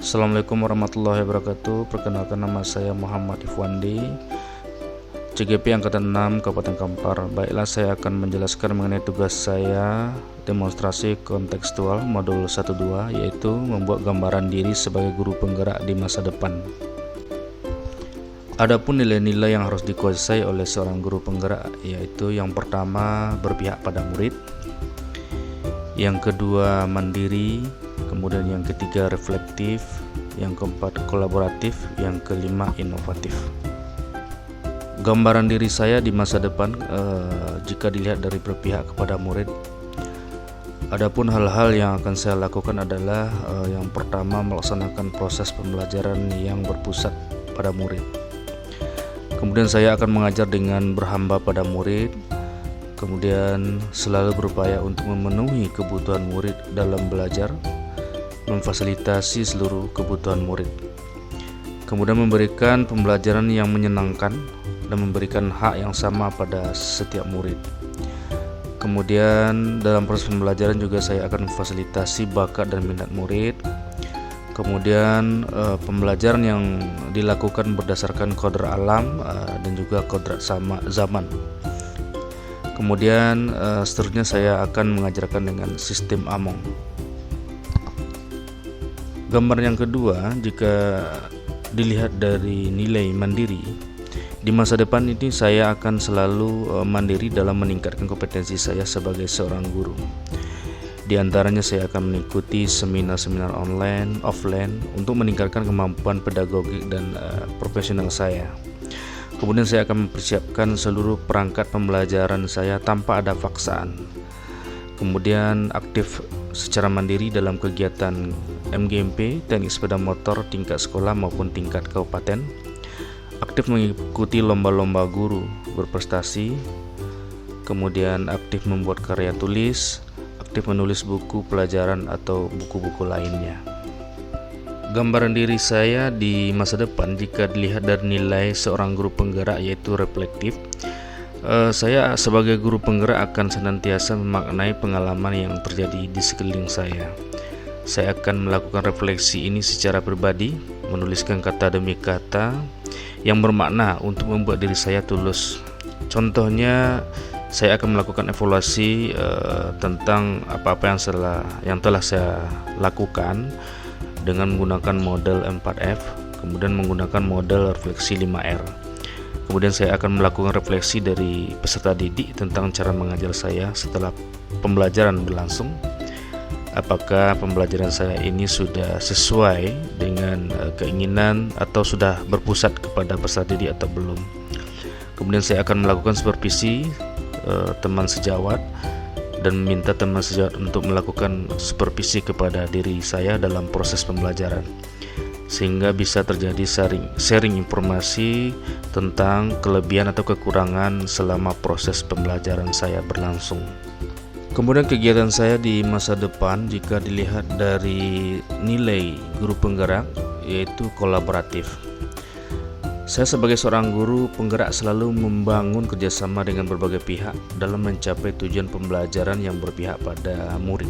Assalamualaikum warahmatullahi wabarakatuh. Perkenalkan, nama saya Muhammad Ifwandi, CGP Angkatan 6 Kabupaten Kampar. Baiklah, saya akan menjelaskan mengenai tugas saya demonstrasi kontekstual modul 1-2, yaitu membuat gambaran diri sebagai guru penggerak di masa depan. Adapun nilai-nilai yang harus dikuasai oleh seorang guru penggerak, yaitu yang pertama berpihak pada murid, yang kedua mandiri, kemudian yang ketiga reflektif, yang keempat kolaboratif, yang kelima inovatif. Gambaran diri saya di masa depan jika dilihat dari berpihak kepada murid, adapun hal-hal yang akan saya lakukan adalah yang pertama melaksanakan proses pembelajaran yang berpusat pada murid. Kemudian saya akan mengajar dengan berhamba pada murid, kemudian selalu berupaya untuk memenuhi kebutuhan murid dalam belajar, memfasilitasi seluruh kebutuhan murid, kemudian memberikan pembelajaran yang menyenangkan dan memberikan hak yang sama pada setiap murid. Kemudian dalam proses pembelajaran juga saya akan memfasilitasi bakat dan minat murid. Kemudian pembelajaran yang dilakukan berdasarkan kodrat alam dan juga kodrat zaman. Kemudian seterusnya saya akan mengajarkan dengan sistem Among. Gambar yang kedua, jika dilihat dari nilai mandiri, di masa depan ini saya akan selalu mandiri dalam meningkatkan kompetensi saya sebagai seorang guru. Di antaranya saya akan mengikuti seminar-seminar online, offline untuk meningkatkan kemampuan pedagogik dan profesional saya. Kemudian saya akan mempersiapkan seluruh perangkat pembelajaran saya tanpa ada paksaan. Kemudian aktif secara mandiri dalam kegiatan MGMP, teknik sepeda motor tingkat sekolah maupun tingkat kabupaten. Aktif mengikuti lomba-lomba guru berprestasi. Kemudian aktif membuat karya tulis, aktif menulis buku pelajaran atau buku-buku lainnya. Gambaran diri saya di masa depan jika dilihat dari nilai seorang guru penggerak, yaitu reflektif. Saya sebagai guru penggerak akan senantiasa memaknai pengalaman yang terjadi di sekeliling saya. Saya akan melakukan refleksi ini secara pribadi, menuliskan kata demi kata yang bermakna untuk membuat diri saya tulus. Contohnya, saya akan melakukan evaluasi tentang apa-apa yang telah saya lakukan dengan menggunakan model 4F, kemudian menggunakan model refleksi 5R. Kemudian saya akan melakukan refleksi dari peserta didik tentang cara mengajar saya setelah pembelajaran berlangsung. Apakah pembelajaran saya ini sudah sesuai dengan keinginan atau sudah berpusat kepada peserta didik atau belum. Kemudian saya akan melakukan supervisi teman sejawat dan meminta teman sejawat untuk melakukan supervisi kepada diri saya dalam proses pembelajaran, sehingga bisa terjadi sharing informasi tentang kelebihan atau kekurangan selama proses pembelajaran saya berlangsung. Kemudian kegiatan saya di masa depan jika dilihat dari nilai guru penggerak, yaitu kolaboratif. Saya sebagai seorang guru penggerak selalu membangun kerjasama dengan berbagai pihak dalam mencapai tujuan pembelajaran yang berpihak pada murid.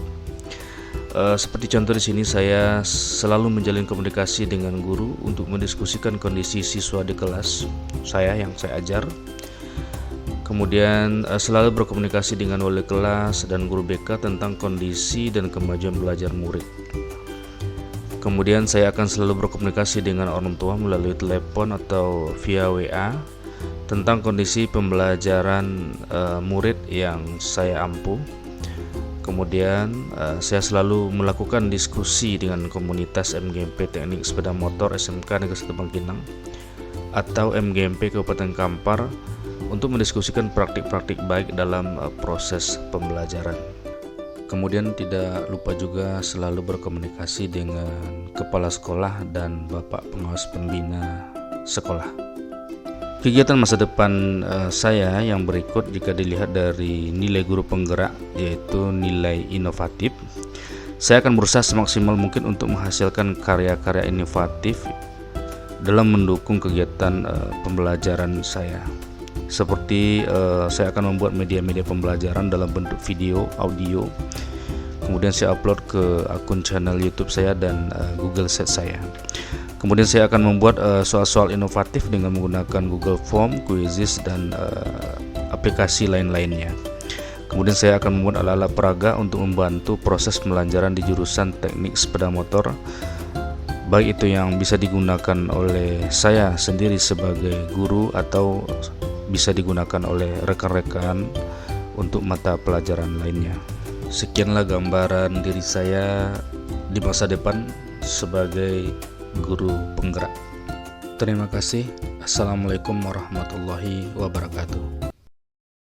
Seperti contoh di sini, saya selalu menjalin komunikasi dengan guru untuk mendiskusikan kondisi siswa di kelas saya yang saya ajar. Kemudian selalu berkomunikasi dengan wali kelas dan guru BK tentang kondisi dan kemajuan belajar murid. Kemudian saya akan selalu berkomunikasi dengan orang tua melalui telepon atau via WA tentang kondisi pembelajaran murid yang saya ampu. Kemudian saya selalu melakukan diskusi dengan komunitas MGMP Teknik Sepeda Motor SMK Negeri 1 Bangkinang atau MGMP Kabupaten Kampar untuk mendiskusikan praktik-praktik baik dalam proses pembelajaran. Kemudian tidak lupa juga selalu berkomunikasi dengan kepala sekolah dan bapak pengawas pembina sekolah. Kegiatan masa depan saya yang berikut jika dilihat dari nilai guru penggerak, yaitu nilai inovatif. Saya akan berusaha semaksimal mungkin untuk menghasilkan karya-karya inovatif dalam mendukung kegiatan pembelajaran saya. Seperti saya akan membuat media-media pembelajaran dalam bentuk video, audio. kemudian saya upload ke akun channel YouTube saya dan Google Sheet saya. Kemudian saya akan membuat soal-soal inovatif dengan menggunakan Google Form, Quizzes, dan aplikasi lain-lainnya. Kemudian saya akan membuat alat-alat peraga untuk membantu proses pembelajaran di jurusan teknik sepeda motor, baik itu yang bisa digunakan oleh saya sendiri sebagai guru atau bisa digunakan oleh rekan-rekan untuk mata pelajaran lainnya. Sekianlah gambaran diri saya di masa depan sebagai guru penggerak. Terima kasih. Assalamualaikum warahmatullahi wabarakatuh.